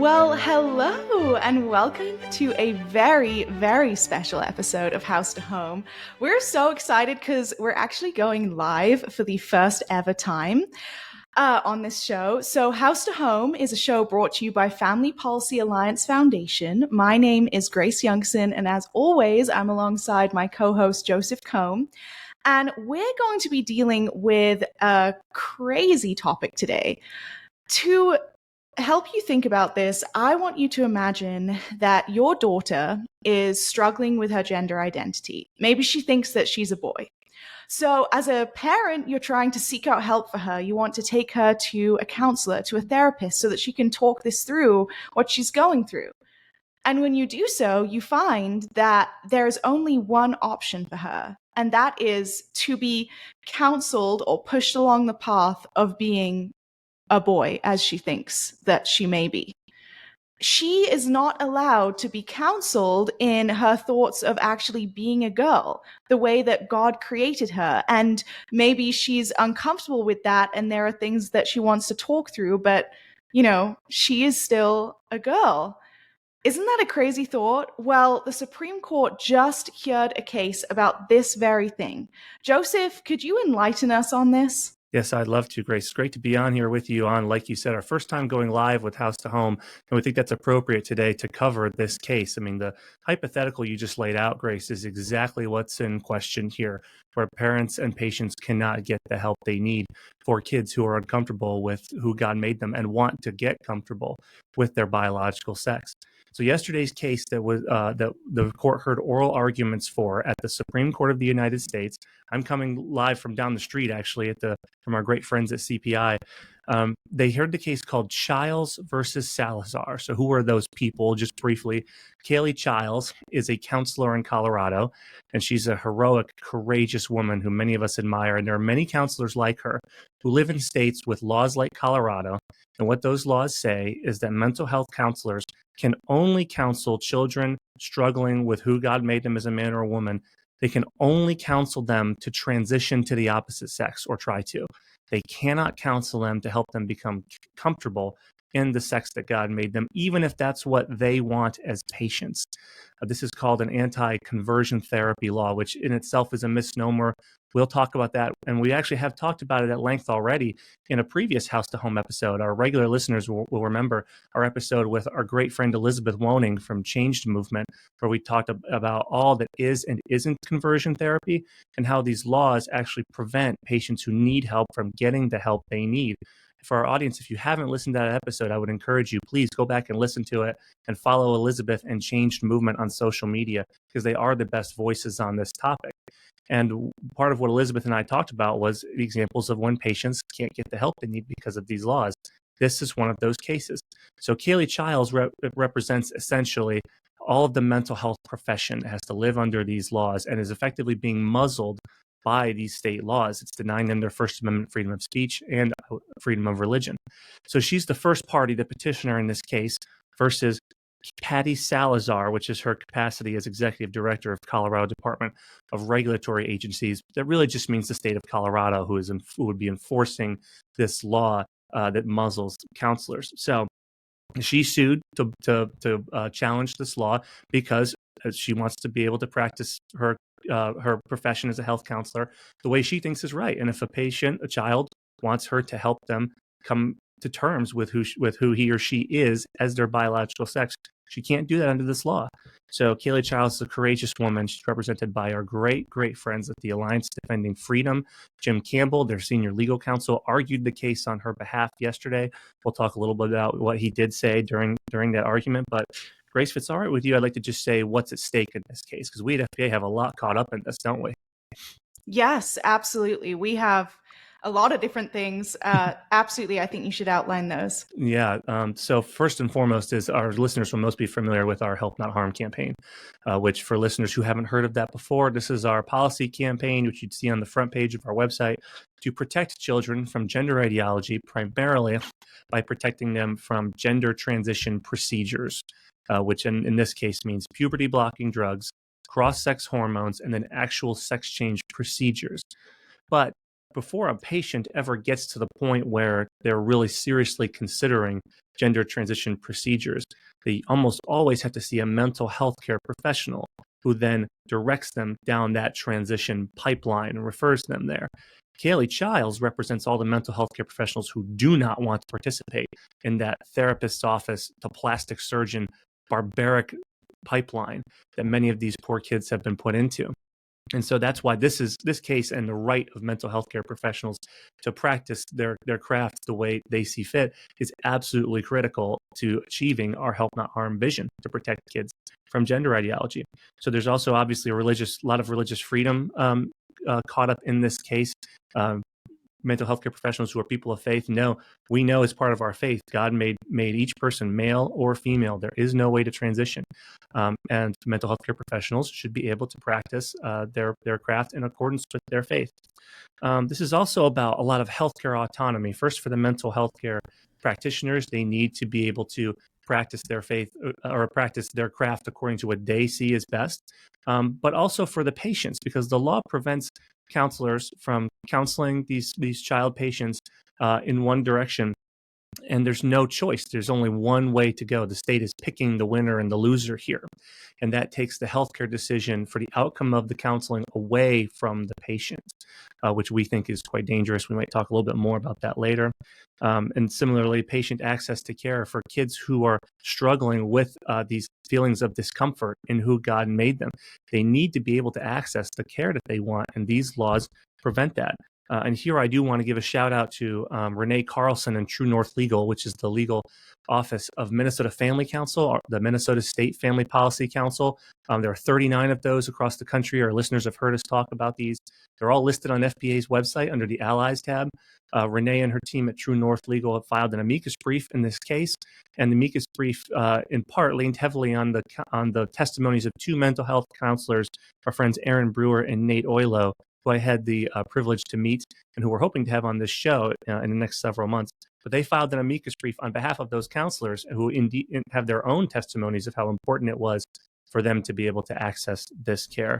Well, hello and welcome to a very, very special episode of House to Home. We're so excited because we're actually going live for the first ever time on this show. So, House to Home is a show brought to you by Family Policy Alliance Foundation. My name is Grace Youngson, and as always, I'm alongside my co host, Joseph Kohm. And we're going to be dealing with a crazy topic today. To help you think about this, I want you to imagine that your daughter is struggling with her gender identity. Maybe she thinks that she's a boy. So, as a parent, you're trying to seek out help for her. You want to take her to a counselor, to a therapist, so that she can talk this through, what she's going through. And when you do so, you find that there's only one option for her, and that is to be counseled or pushed along the path of being a boy, as she thinks that she may be. She is not allowed to be counseled in her thoughts of actually being a girl, the way that God created her. And maybe she's uncomfortable with that, and there are things that she wants to talk through, but, she is still a girl. Isn't that a crazy thought? Well, the Supreme Court just heard a case about this very thing. Joseph, could you enlighten us on this? Yes, I'd love to, Grace. It's great to be on here with you on, like you said, our first time going live with House to Home. And we think that's appropriate today to cover this case. I mean, the hypothetical you just laid out, Grace, is exactly what's in question here, where parents and patients cannot get the help they need for kids who are uncomfortable with who God made them and want to get comfortable with their biological sex. So yesterday's case that the court heard oral arguments for at the Supreme Court of the United States. I'm coming live from down the street, actually, from our great friends at CPI. They heard the case called Chiles versus Salazar. So who are those people? Just briefly, Kaylee Chiles is a counselor in Colorado, and she's a heroic, courageous woman who many of us admire. And there are many counselors like her who live in states with laws like Colorado. And what those laws say is that mental health counselors can only counsel children struggling with who God made them as a man or a woman. They can only counsel them to transition to the opposite sex or try to. They cannot counsel them to help them become comfortable in the sex that God made them, even if that's what they want as patients. This is called an anti-conversion therapy law, which in itself is a misnomer. We'll talk about that. And we actually have talked about it at length already in a previous House to Home episode. Our regular listeners will remember our episode with our great friend Elizabeth Woning from Changed Movement, where we talked about all that is and isn't conversion therapy and how these laws actually prevent patients who need help from getting the help they need. For our audience, if you haven't listened to that episode, I would encourage you, please go back and listen to it and follow Elizabeth and Changed Movement on social media, because they are the best voices on this topic. And part of what Elizabeth and I talked about was examples of when patients can't get the help they need because of these laws. This is one of those cases. So Kaylee Chiles represents essentially all of the mental health profession that has to live under these laws and is effectively being muzzled by these state laws. It's denying them their First Amendment freedom of speech and freedom of religion. So she's the first party, the petitioner in this case, versus Patty Salazar, which is her capacity as executive director of Colorado Department of Regulatory Agencies. That really just means the state of Colorado, who would be enforcing this law that muzzles counselors. So she sued to challenge this law because she wants to be able to practice her profession as a health counselor the way she thinks is right. And if a child wants her to help them come to terms with who he or she is as their biological sex, she can't do that under this law. So Kaylee Chiles is a courageous woman. She's represented by our great friends at the Alliance Defending Freedom. Jim Campbell, their senior legal counsel, argued the case on her behalf yesterday. We'll talk a little bit about what he did say during that argument. But Grace, if it's all right with you, I'd like to just say what's at stake in this case, because we at FBA have a lot caught up in this, don't we? Yes, absolutely. We have a lot of different things. Absolutely, I think you should outline those. Yeah. So first and foremost is our listeners will most be familiar with our Help Not Harm campaign, which for listeners who haven't heard of that before, this is our policy campaign, which you'd see on the front page of our website, to protect children from gender ideology, primarily by protecting them from gender transition procedures, which in this case means puberty blocking drugs, cross-sex hormones, and then actual sex change procedures. But before a patient ever gets to the point where they're really seriously considering gender transition procedures, they almost always have to see a mental health care professional who then directs them down that transition pipeline and refers them there. Kaylee Chiles represents all the mental health care professionals who do not want to participate in that therapist's office to plastic surgeon barbaric pipeline that many of these poor kids have been put into. And so that's why this case and the right of mental health care professionals to practice their craft the way they see fit is absolutely critical to achieving our help not harm vision to protect kids from gender ideology. So there's also obviously a lot of religious freedom caught up in this case. Mental health care professionals who are people of faith we know as part of our faith, God made each person male or female. There is no way to transition. And mental health care professionals should be able to practice their craft in accordance with their faith. This is also about a lot of healthcare autonomy. First, for the mental health care practitioners, they need to be able to practice their faith or practice their craft according to what they see as best. But also for the patients, because the law prevents counselors from counseling these child patients in one direction, and there's no choice. There's only one way to go. The state is picking the winner and the loser here, and that takes the healthcare decision for the outcome of the counseling away from the patient, which we think is quite dangerous. We might talk a little bit more about that later. And similarly, patient access to care for kids who are struggling with these feelings of discomfort in who God made them. They need to be able to access the care that they want, and these laws prevent that. And here I do want to give a shout out to Renee Carlson and True North Legal, which is the legal office of Minnesota Family Council, or the Minnesota State Family Policy Council. There are 39 of those across the country. Our listeners have heard us talk about these. They're all listed on FBA's website under the Allies tab. Renee and her team at True North Legal have filed an amicus brief in this case, and the amicus brief, in part, leaned heavily on the testimonies of two mental health counselors, our friends Aaron Brewer and Nate Oilo, who I had the privilege to meet and who we're hoping to have on this show in the next several months. But they filed an amicus brief on behalf of those counselors who indeed have their own testimonies of how important it was for them to be able to access this care.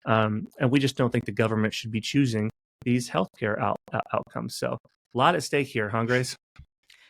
And we just don't think the government should be choosing these healthcare outcomes. So a lot at stake here, huh, Grace?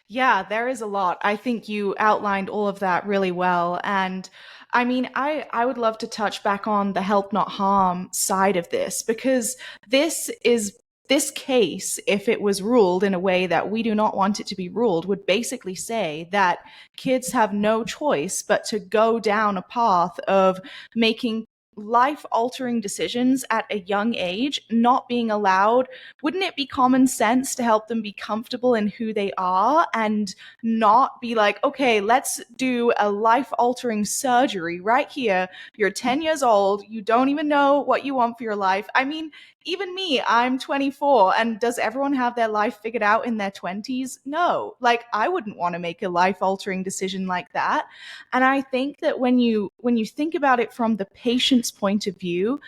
Yeah, there is a lot. I think you outlined all of that really well. And I mean, I would love to touch back on the help not harm side of this, because this case, if it was ruled in a way that we do not want it to be ruled, would basically say that kids have no choice but to go down a path of making life-altering decisions at a young age, not being allowed. Wouldn't it be common sense to help them be comfortable in who they are and not be like, okay, let's do a life-altering surgery right here. You're 10 years old. You don't even know what you want for your life. I mean, even me, I'm 24, and does everyone have their life figured out in their 20s? No. Like, I wouldn't want to make a life-altering decision like that. And I think that when you think about it from the patient's point of view,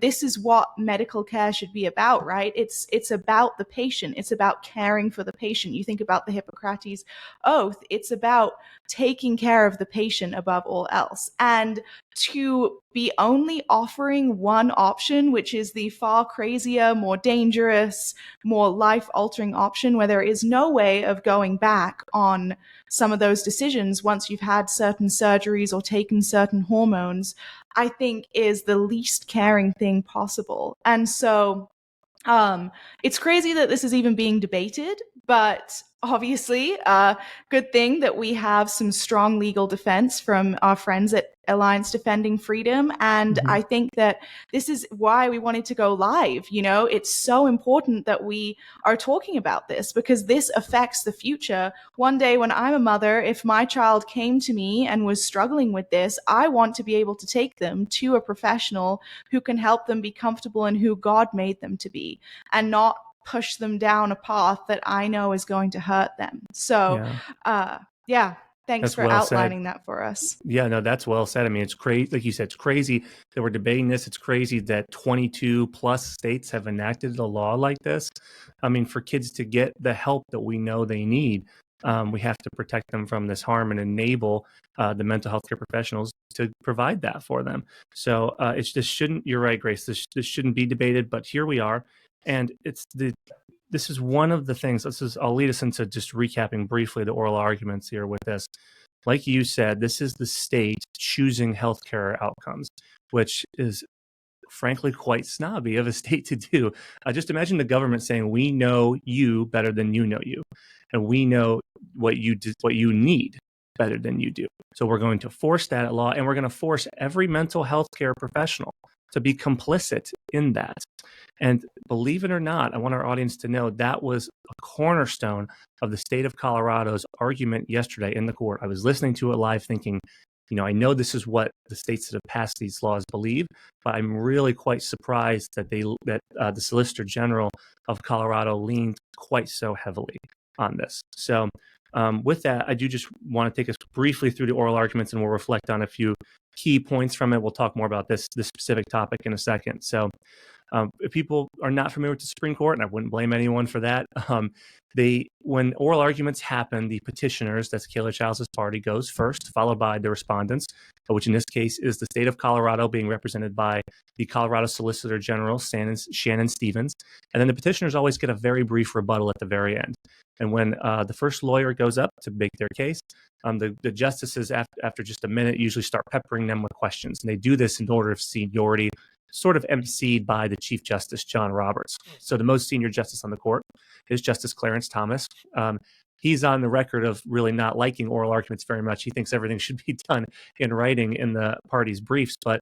this is what medical care should be about, right? It's about the patient. It's about caring for the patient. You think about the Hippocrates Oath. It's about taking care of the patient above all else. And to be only offering one option, which is the far crazier, more dangerous, more life-altering option, where there is no way of going back on some of those decisions once you've had certain surgeries or taken certain hormones, I think is the least caring thing possible. And so it's crazy that this is even being debated, but obviously, good thing that we have some strong legal defense from our friends at Alliance Defending Freedom. And I think that this is why we wanted to go live. It's so important that we are talking about this, because this affects the future. One day when I'm a mother, if my child came to me and was struggling with this, I want to be able to take them to a professional who can help them be comfortable in who God made them to be, and not push them down a path that I know is going to hurt them. So, thanks That's for well said. outlining that for us. Yeah, no, that's well said. I mean, it's crazy. Like you said, it's crazy that we're debating this. It's crazy that 22 plus states have enacted a law like this. I mean, for kids to get the help that we know they need, we have to protect them from this harm and enable the mental health care professionals to provide that for them. So it's just shouldn't, you're right, Grace, this shouldn't be debated, but here we are. And this is one of the things. I'll lead us into just recapping briefly the oral arguments here with this. Like you said, this is the state choosing healthcare outcomes, which is frankly quite snobby of a state to do. Just imagine the government saying, "We know you better than you know you, and we know what you need better than you do. So we're going to force that at law, and we're going to force every mental health care professional to be complicit in that." And believe it or not, I want our audience to know that was a cornerstone of the state of Colorado's argument yesterday in the court. I was listening to it live thinking, I know this is what the states that have passed these laws believe, but I'm really quite surprised that the Solicitor General of Colorado leaned quite so heavily on this. So with that, I do just want to take us briefly through the oral arguments, and we'll reflect on a few key points from it. We'll talk more about this specific topic in a second. So if people are not familiar with the Supreme Court, and I wouldn't blame anyone for that, when oral arguments happen, the petitioners, that's Kayla Chiles' party, goes first, followed by the respondents, which in this case is the state of Colorado being represented by the Colorado Solicitor General, Shannon Stevens. And then the petitioners always get a very brief rebuttal at the very end. And when the first lawyer goes up to make their case, the justices, after just a minute, usually start peppering them with questions. And they do this in order of seniority, sort of emceed by the Chief Justice, John Roberts. So the most senior justice on the court is Justice Clarence Thomas. He's on the record of really not liking oral arguments very much. He thinks everything should be done in writing in the parties' briefs. But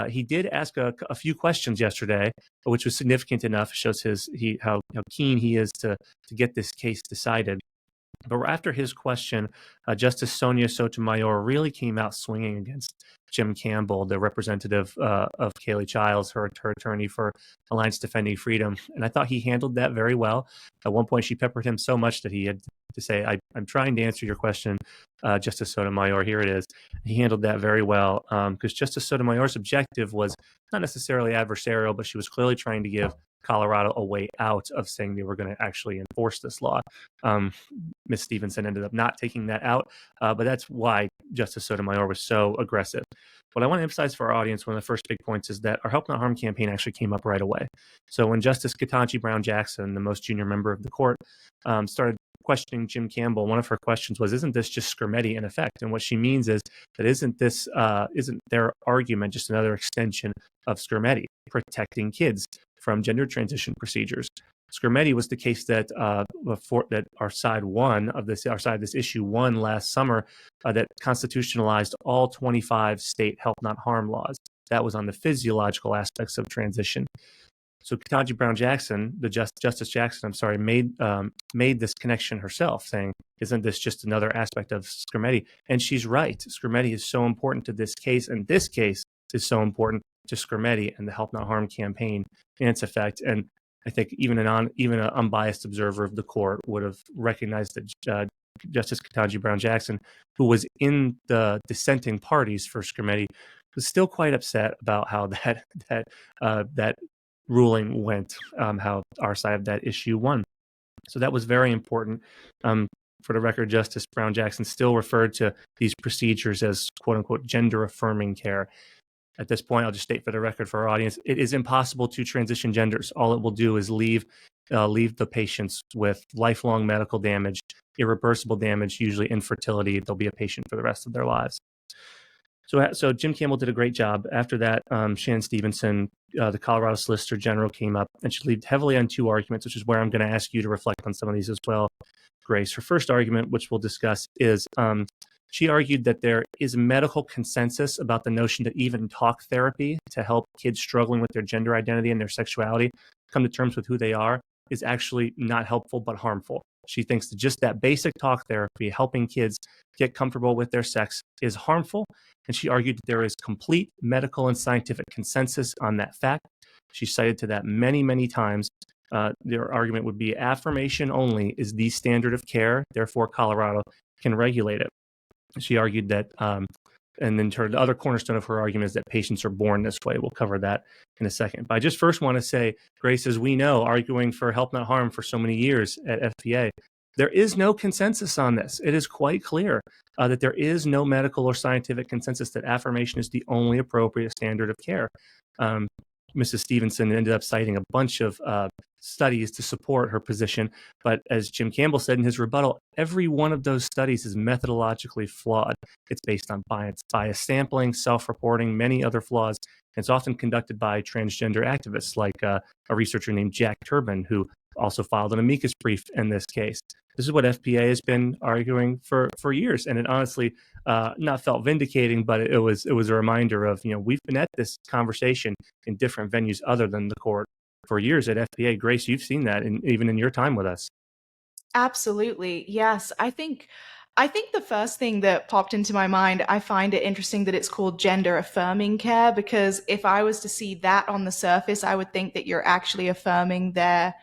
he did ask a few questions yesterday, which was significant enough. It shows how keen he is to get this case decided. But after his question, Justice Sonia Sotomayor really came out swinging against Jim Campbell, the representative of Kayla Chiles, her attorney for Alliance Defending Freedom. And I thought he handled that very well. At one point, she peppered him so much that he had to say, I'm trying to answer your question, Justice Sotomayor. Here it is. He handled that very well because Justice Sotomayor's objective was not necessarily adversarial, but she was clearly trying to give Colorado a way out of saying they were going to actually enforce this law. Ms. Stevenson ended up not taking that out, but that's why Justice Sotomayor was so aggressive. What I want to emphasize for our audience, one of the first big points, is that our Help Not Harm campaign actually came up right away. So when Justice Ketanji Brown Jackson, the most junior member of the court, started questioning Jim Campbell, one of her questions was, isn't this just Scrimeti in effect? And what she means is that isn't their argument just another extension of Scrimeti, protecting kids from gender transition procedures? Scrimeti was the case that our side of this issue won last summer, that constitutionalized all 25 state Help Not Harm laws. That was on the physiological aspects of transition. So Ketanji Brown Jackson, Justice Jackson, made this connection herself, saying, isn't this just another aspect of Scrimeti? And she's right. Scrimeti is so important to this case, and this case is so important to Scrimeti and the Help Not Harm campaign in its effect. And I think even an unbiased observer of the court would have recognized that Justice Ketanji Brown Jackson, who was in the dissenting parties for Scrimeti, was still quite upset about how that ruling went, how our side of that issue won. So that was very important. For the record, Justice Brown Jackson still referred to these procedures as quote unquote gender affirming care. At this point, I'll just state for the record for our audience, it is impossible to transition genders. All it will do is leave the patients with lifelong medical damage, irreversible damage, usually infertility. They'll be a patient for the rest of their lives. So Jim Campbell did a great job. After that, Shannon Stevenson, the Colorado Solicitor General, came up, and she leaned heavily on two arguments, which is where I'm going to ask you to reflect on some of these as well, Grace. Her first argument, which we'll discuss, is she argued that there is medical consensus about the notion that even talk therapy to help kids struggling with their gender identity and their sexuality come to terms with who they are is actually not helpful but harmful. She thinks that just that basic talk therapy, helping kids get comfortable with their sex, is harmful. And she argued that there is complete medical and scientific consensus on that fact. She cited to that many, many times. Their argument would be affirmation only is the standard of care. Therefore, Colorado can regulate it. She argued that, and then the other cornerstone of her argument is that patients are born this way. We'll cover that in a second. But I just first want to say, Grace, as we know, arguing for Help Not Harm for so many years at FPA, there is no consensus on this. It is quite clear that there is no medical or scientific consensus that affirmation is the only appropriate standard of care. Mrs. Stevenson ended up citing a bunch of studies to support her position. But as Jim Campbell said in his rebuttal, every one of those studies is methodologically flawed. It's based on bias sampling, self-reporting, many other flaws. It's often conducted by transgender activists like a researcher named Jack Turbin, who also filed an amicus brief in this case. This is what FPA has been arguing for years, and it honestly not felt vindicating, but it was a reminder of, we've been at this conversation in different venues other than the court for years at FPA. Grace, you've seen that even in your time with us. Absolutely. Yes. I think the first thing that popped into my mind, I find it interesting that it's called gender affirming care, because if I was to see that on the surface, I would think that you're actually affirming their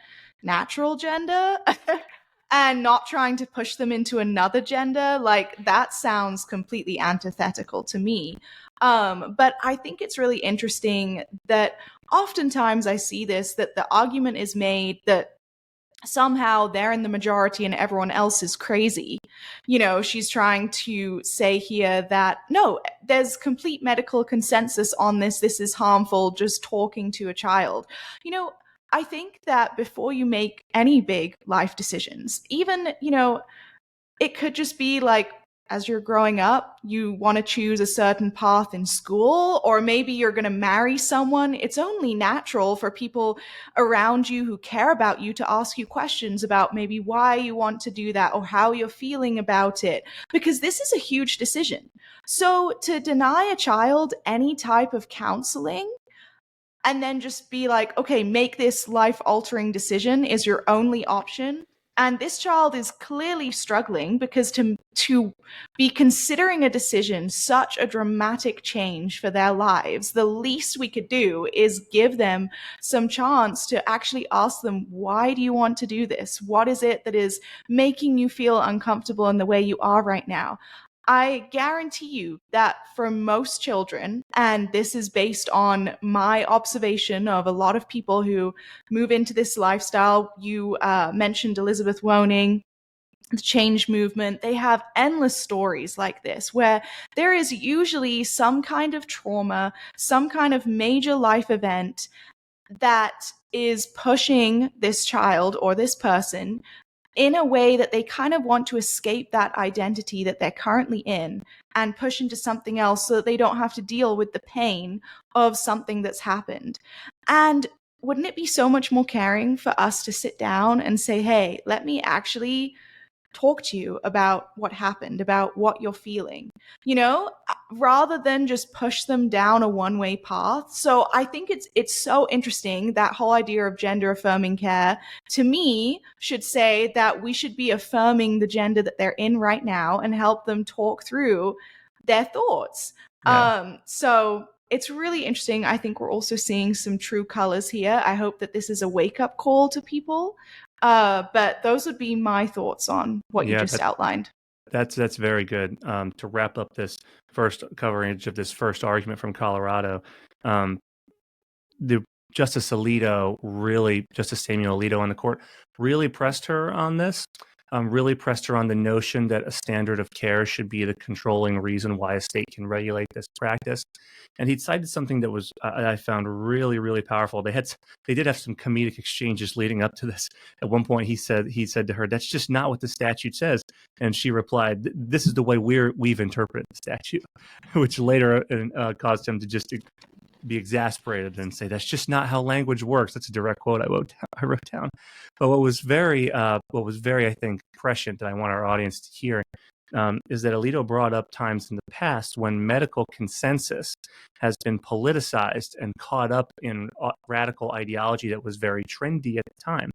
natural gender and not trying to push them into another gender. Like, that sounds completely antithetical to me. But I think it's really interesting that oftentimes I see this, that the argument is made that somehow they're in the majority and everyone else is crazy. She's trying to say here that no, there's complete medical consensus on this. This is harmful, just talking to a child. I think that before you make any big life decisions, even, it could just be like, as you're growing up, you want to choose a certain path in school, or maybe you're going to marry someone. It's only natural for people around you who care about you to ask you questions about maybe why you want to do that or how you're feeling about it, because this is a huge decision. So to deny a child any type of counseling and then just be like, okay, make this life altering decision is your only option. And this child is clearly struggling, because to be considering a decision such a dramatic change for their lives, the least we could do is give them some chance to actually ask them, why do you want to do this? What is it that is making you feel uncomfortable in the way you are right now? I guarantee you that for most children, and this is based on my observation of a lot of people who move into this lifestyle, you mentioned Elizabeth Woning, the change movement, they have endless stories like this where there is usually some kind of trauma, some kind of major life event that is pushing this child or this person in a way that they kind of want to escape that identity that they're currently in and push into something else so that they don't have to deal with the pain of something that's happened. And wouldn't it be so much more caring for us to sit down and say, hey, let me actually talk to you about what happened, about what you're feeling, rather than just push them down a one-way path. So I think it's so interesting, that whole idea of gender affirming care to me should say that we should be affirming the gender that they're in right now and help them talk through their thoughts. Yeah. So it's really interesting. I think we're also seeing some true colors here. I hope that this is a wake-up call to people. But those would be my thoughts on what you Yeah, just outlined. that's very good. To wrap up this first coverage of this first argument from Colorado, um, the Justice Samuel Alito on the court really pressed her on this. Really pressed her on the notion that a standard of care should be the controlling reason why a state can regulate this practice. And he cited something that was I found really, really powerful. They did have some comedic exchanges leading up to this. At one point, he said to her, "That's just not what the statute says," and she replied, "This is the way we've interpreted the statute," which later caused him to just be exasperated and say, "That's just not how language works." That's a direct quote I wrote down. But what was very, I think, prescient that I want our audience to hear is that Alito brought up times in the past when medical consensus has been politicized and caught up in radical ideology that was very trendy at the time.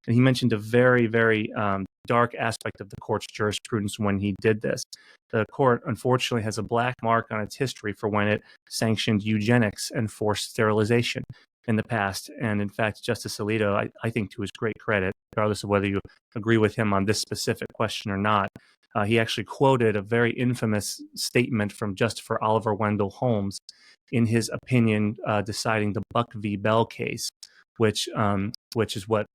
And he mentioned a very, very dark aspect of the court's jurisprudence when he did this. The court, unfortunately, has a black mark on its history for when it sanctioned eugenics and forced sterilization in the past. And in fact, Justice Alito, I think to his great credit, regardless of whether you agree with him on this specific question or not, he actually quoted a very infamous statement from Justice Oliver Wendell Holmes in his opinion deciding the Buck v. Bell case, which is what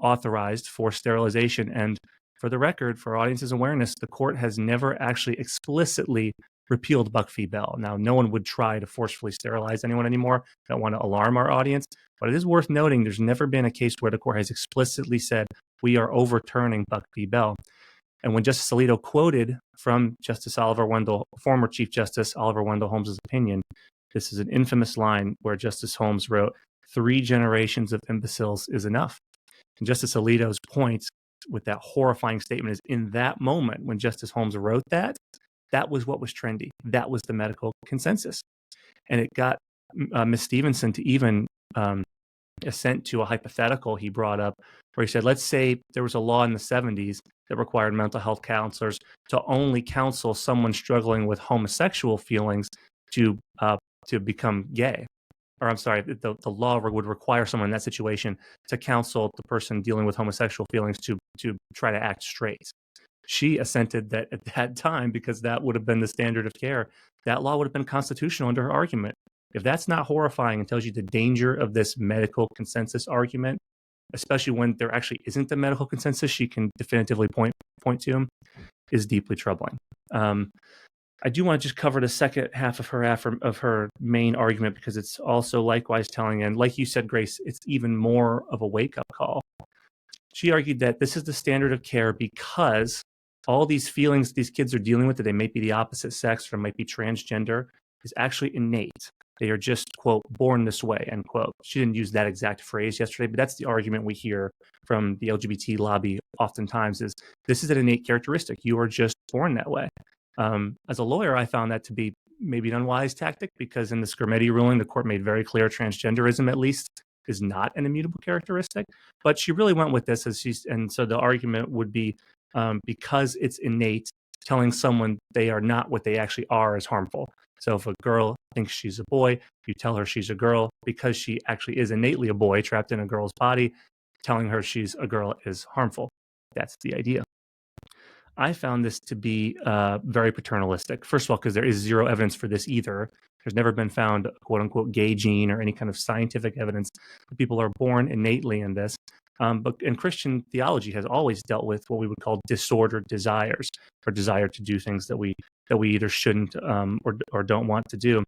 authorized forced sterilization. And for the record, for audience's awareness, the court has never actually explicitly repealed Buck v. Bell. Now, no one would try to forcefully sterilize anyone anymore. I don't want to alarm our audience, but it is worth noting there's never been a case where the court has explicitly said, we are overturning Buck v. Bell. And when Justice Alito quoted from Justice Oliver Wendell, former Chief Justice Oliver Wendell Holmes' opinion, this is an infamous line where Justice Holmes wrote, 3 generations of imbeciles is enough. And Justice Alito's point with that horrifying statement is, in that moment when Justice Holmes wrote that, that was what was trendy. That was the medical consensus. And it got Ms. Stevenson to even assent to a hypothetical he brought up where he said, let's say there was a law in the 70s that required mental health counselors to only counsel someone struggling with homosexual feelings to become gay. Or I'm sorry, the law would require someone in that situation to counsel the person dealing with homosexual feelings to try to act straight. She assented that at that time, because that would have been the standard of care, that law would have been constitutional under her argument. If that's not horrifying and tells you the danger of this medical consensus argument, especially when there actually isn't a medical consensus she can definitively point to, is deeply troubling. I do want to just cover the second half of her main argument, because it's also likewise telling. And like you said, Grace, it's even more of a wake-up call. She argued that this is the standard of care because all these feelings these kids are dealing with, that they might be the opposite sex or might be transgender, is actually innate. They are just, quote, born this way, end quote. She didn't use that exact phrase yesterday, but that's the argument we hear from the LGBT lobby oftentimes, is this is an innate characteristic. You are just born that way. As a lawyer, I found that to be maybe an unwise tactic, because in the Scrimetti ruling, the court made very clear transgenderism, at least, is not an immutable characteristic. But she really went with this, and so the argument would be, because it's innate, telling someone they are not what they actually are is harmful. So if a girl thinks she's a boy, you tell her she's a girl because she actually is innately a boy trapped in a girl's body. Telling her she's a girl is harmful. That's the idea. I found this to be very paternalistic. First of all, because there is zero evidence for this either. There's never been found a quote-unquote gay gene or any kind of scientific evidence that people are born innately in this. But in Christian theology has always dealt with what we would call disordered desires, or desire to do things that we either shouldn't or don't want to do.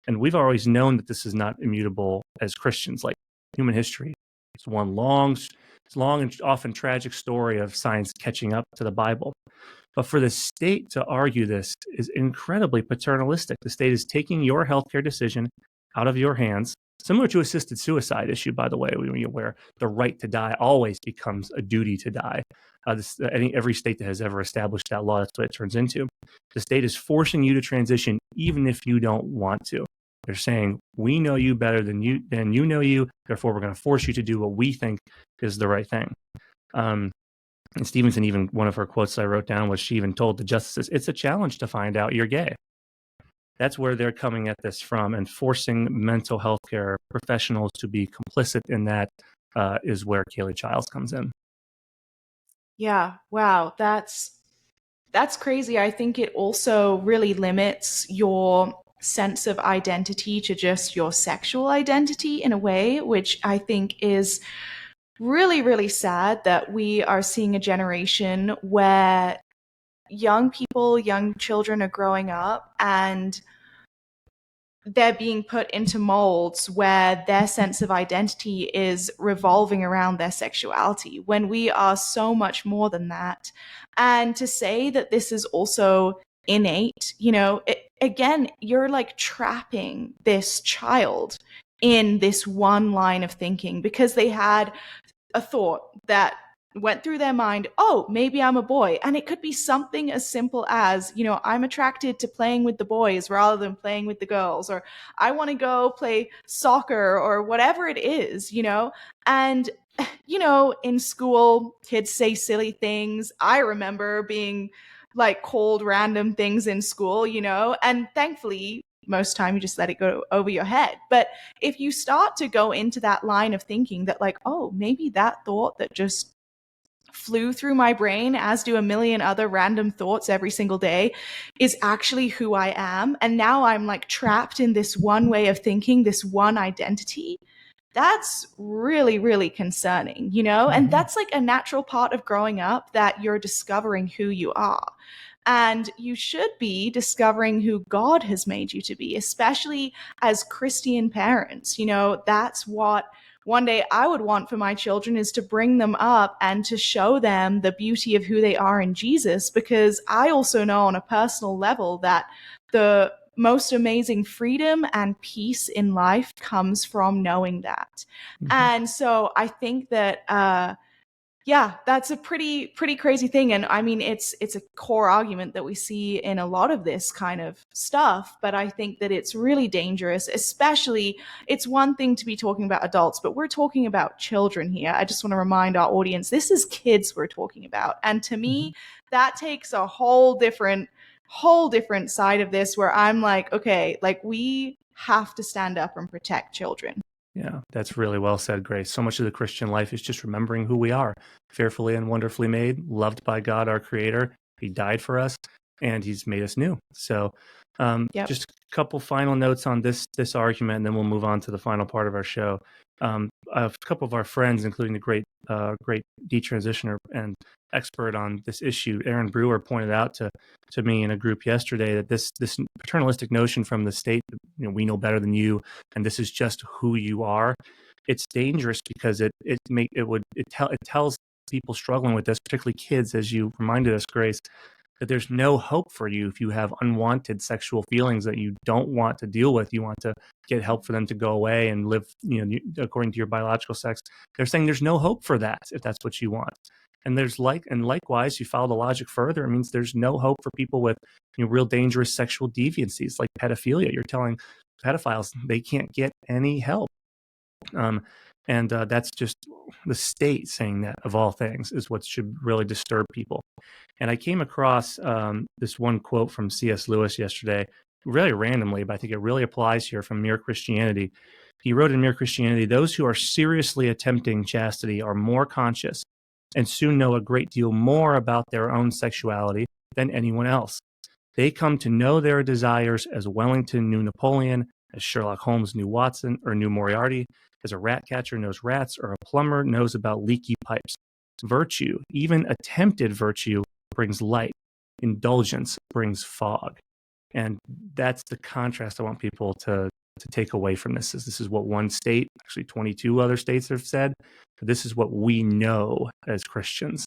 And we've always known that this is not immutable as Christians. Like human history, it's one long and often tragic story of science catching up to the Bible. But for the state to argue this is incredibly paternalistic. The state is taking your healthcare decision out of your hands, similar to assisted suicide issue, by the way, where the right to die always becomes a duty to die. Every state that has ever established that law, that's what it turns into. The state is forcing you to transition even if you don't want to. They're saying, we know you better than you know you, therefore we're going to force you to do what we think is the right thing. And Stevenson, even one of her quotes I wrote down was, she even told the justices, it's a challenge to find out you're gay. That's where they're coming at this from, and forcing mental health care professionals to be complicit in that is where Kaylee Chiles comes in. Yeah, wow, that's crazy. I think it also really limits your sense of identity to just your sexual identity in a way, which I think is really, really sad, that we are seeing a generation where young children are growing up and they're being put into molds where their sense of identity is revolving around their sexuality, when we are so much more than that. And to say that this is also innate, again, you're like trapping this child in this one line of thinking because they had a thought that went through their mind, oh, maybe I'm a boy. And it could be something as simple as, I'm attracted to playing with the boys rather than playing with the girls, or I want to go play soccer, or whatever it is, And, in school, kids say silly things. I remember being like called random things in school, and thankfully, most time you just let it go over your head. But if you start to go into that line of thinking that like, oh, maybe that thought that just flew through my brain, as do a million other random thoughts every single day, is actually who I am, and now I'm like trapped in this one way of thinking, this one identity, that's really, really concerning, And that's like a natural part of growing up, that you're discovering who you are. And you should be discovering who God has made you to be, especially as Christian parents. That's what one day I would want for my children, is to bring them up and to show them the beauty of who they are in Jesus, because I also know on a personal level that the most amazing freedom and peace in life comes from knowing that. Mhm. And so I think that yeah, that's a pretty crazy thing. And I mean, it's a core argument that we see in a lot of this kind of stuff, but I think that it's really dangerous. Especially, it's one thing to be talking about adults, but we're talking about children here. I just want to remind our audience, this is kids we're talking about. And to Mhm. me, that takes a whole different side of this, where I'm like, okay, like, we have to stand up and protect children. Yeah, that's really well said, Grace. So much of the Christian life is just remembering who we are, fearfully and wonderfully made, loved by God, our Creator. He died for us, and He's made us new. So, Yep. just a couple final notes on this argument, and then we'll move on to the final part of our show. A couple of our friends, including the great detransitioner and expert on this issue, Aaron Brewer, pointed out to me in a group yesterday that this paternalistic notion from the state, we know better than you, and this is just who you are. It's dangerous because it tells people struggling with this, particularly kids, as you reminded us, Grace, that there's no hope for you if you have unwanted sexual feelings that you don't want to deal with. You want to get help for them to go away and live, according to your biological sex. They're saying there's no hope for that if that's what you want. And likewise, you follow the logic further. It means there's no hope for people with real dangerous sexual deviancies like pedophilia. You're telling pedophiles they can't get any help. And that's just the state saying that, of all things, is what should really disturb people. And I came across this one quote from C.S. Lewis yesterday, really randomly, but I think it really applies here, from Mere Christianity. He wrote in Mere Christianity, "Those who are seriously attempting chastity are more conscious and soon know a great deal more about their own sexuality than anyone else. They come to know their desires as Wellington knew Napoleon, as Sherlock Holmes knew Watson or knew Moriarty, as a rat catcher knows rats, or a plumber knows about leaky pipes. Virtue, even attempted virtue, brings light. Indulgence brings fog." And that's the contrast I want people to take away from this. This is what one state, actually 22 other states have said. But this is what we know as Christians.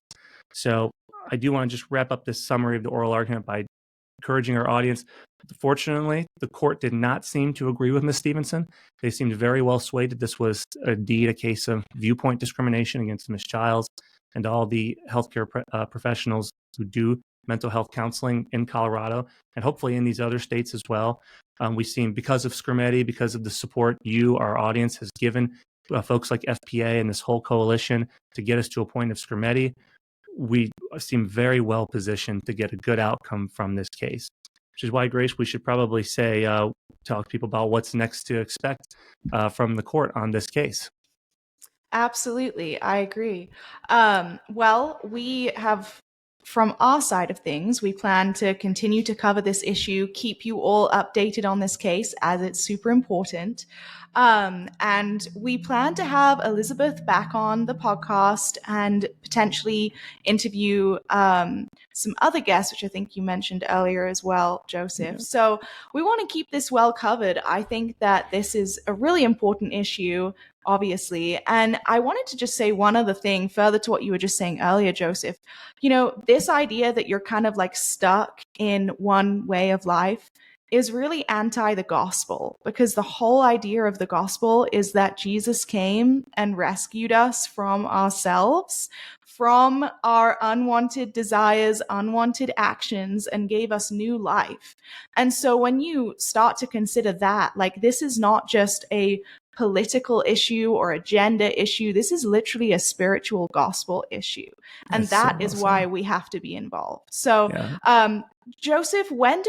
So I do want to just wrap up this summary of the oral argument by encouraging our audience. Fortunately, the court did not seem to agree with Ms. Stevenson. They seemed very well swayed that this was indeed a case of viewpoint discrimination against Ms. Chiles and all the healthcare professionals who do mental health counseling in Colorado, and hopefully in these other states as well. We've seen, because of Scrimeti, because of the support you, our audience, has given folks like FPA and this whole coalition to get us to a point of Scrimeti, we seem very well positioned to get a good outcome from this case, which is why, Grace, we should probably talk to people about what's next to expect from the court on this case. Absolutely, I agree. Well, we have, from our side of things, we plan to continue to cover this issue, keep you all updated on this case, as it's super important. And we plan to have Elizabeth back on the podcast and potentially interview some other guests, which I think you mentioned earlier as well, Joseph. Yeah. So we want to keep this well covered. I think that this is a really important issue, obviously. And I wanted to just say one other thing further to what you were just saying earlier, Joseph. This idea that you're kind of like stuck in one way of life is really anti the gospel, because the whole idea of the gospel is that Jesus came and rescued us from ourselves, from our unwanted desires, unwanted actions, and gave us new life. And so when you start to consider that, like, this is not just a political issue or a gender issue. This is literally a spiritual gospel issue. And That's so that well is why said. we have to be involved. So, Yeah. Joseph, when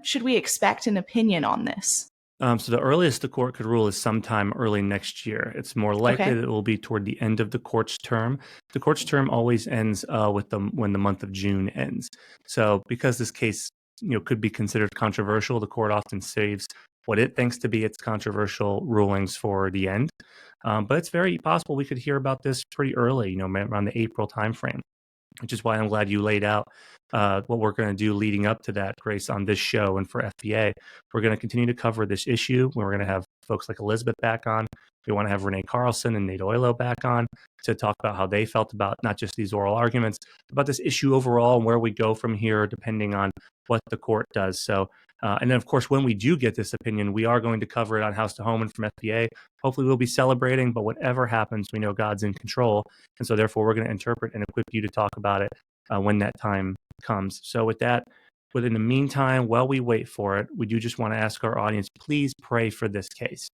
should we expect an opinion on this? So the earliest the court could rule is sometime early next year. It's more likely Okay. that it will be toward the end of the court's term. The court's term always ends when the month of June ends. So because this case could be considered controversial, the court often saves what it thinks to be its controversial rulings for the end. But it's very possible we could hear about this pretty early, around the April timeframe. which is why I'm glad you laid out what we're going to do leading up to that, Grace, on this show and for FBA. We're going to continue to cover this issue. We're going to have folks like Elizabeth back on. We want to have Renee Carlson and Nate Oilo back on to talk about how they felt about not just these oral arguments, but about this issue overall and where we go from here, depending on what the court does. So, and then, of course, when we do get this opinion, we are going to cover it on House to Home and from FBA. Hopefully, we'll be celebrating, but whatever happens, we know God's in control. And so, therefore, we're going to interpret and equip you to talk about it when that time comes. So, with that, but in the meantime, while we wait for it, we do just want to ask our audience, please pray for this case.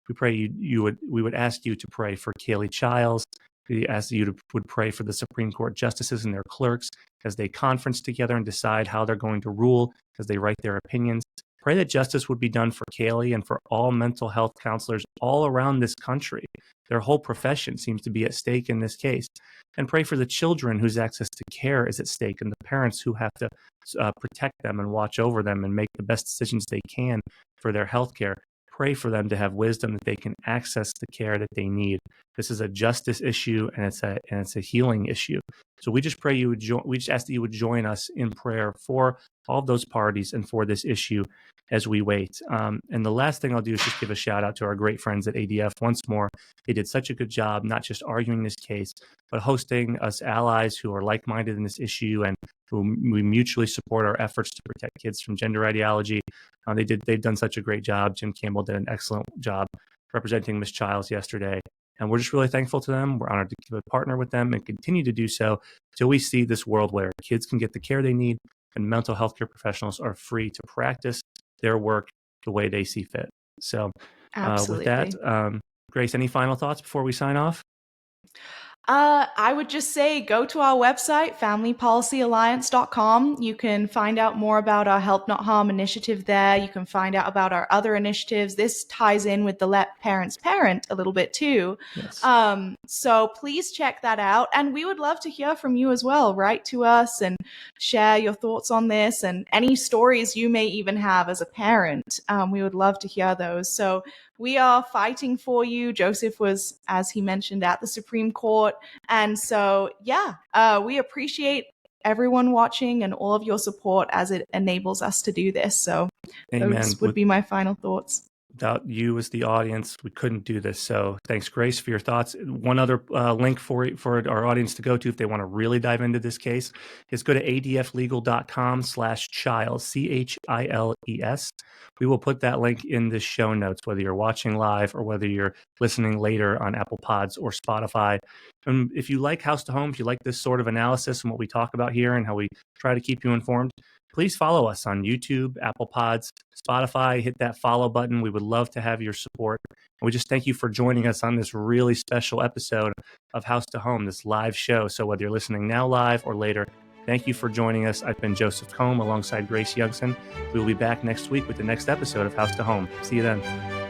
We pray we would ask you to pray for Kaylee Chiles. We ask that you would pray for the Supreme Court justices and their clerks as they conference together and decide how they're going to rule as they write their opinions. Pray that justice would be done for Kaylee and for all mental health counselors all around this country. Their whole profession seems to be at stake in this case. And pray for the children whose access to care is at stake and the parents who have to protect them and watch over them and make the best decisions they can for their health care. Pray for them to have wisdom that they can access the care that they need. This is a justice issue and it's a healing issue. So we just pray you would we just ask that you would join us in prayer for all of those parties and for this issue as we wait. And the last thing I'll do is just give a shout out to our great friends at ADF once more. They did such a good job, not just arguing this case, but hosting us allies who are like-minded in this issue and who we mutually support our efforts to protect kids from gender ideology. They've done such a great job. Jim Campbell did an excellent job representing Ms. Chiles yesterday. And we're just really thankful to them. We're honored to partner with them and continue to do so till we see this world where kids can get the care they need and mental health care professionals are free to practice their work the way they see fit. So with that, Grace, any final thoughts before we sign off? I would just say go to our website, familypolicyalliance.com. You can find out more about our Help Not Harm initiative there. You can find out about our other initiatives. This ties in with the Let Parents Parent a little bit too. Yes. So please check that out. And we would love to hear from you as well. Write to us and share your thoughts on this and any stories you may even have as a parent. We would love to hear those. So we are fighting for you. Joseph was, as he mentioned, at the Supreme Court. And so, we appreciate everyone watching and all of your support as it enables us to do this. So Amen. Those would be my final thoughts. Without you as the audience, we couldn't do this. So thanks, Grace, for your thoughts. One other link for our audience to go to if they want to really dive into this case is go to adflegal.com/Chiles, CHILES. We will put that link in the show notes, whether you're watching live or whether you're listening later on Apple Pods or Spotify. And if you like House to Home, if you like this sort of analysis and what we talk about here and how we try to keep you informed, please follow us on YouTube, Apple Pods, Spotify. Hit that follow button. We would love to have your support. And we just thank you for joining us on this really special episode of House to Home, this live show. So whether you're listening now live or later, thank you for joining us. I've been Joseph Kohm alongside Grace Youngson. We will be back next week with the next episode of House to Home. See you then.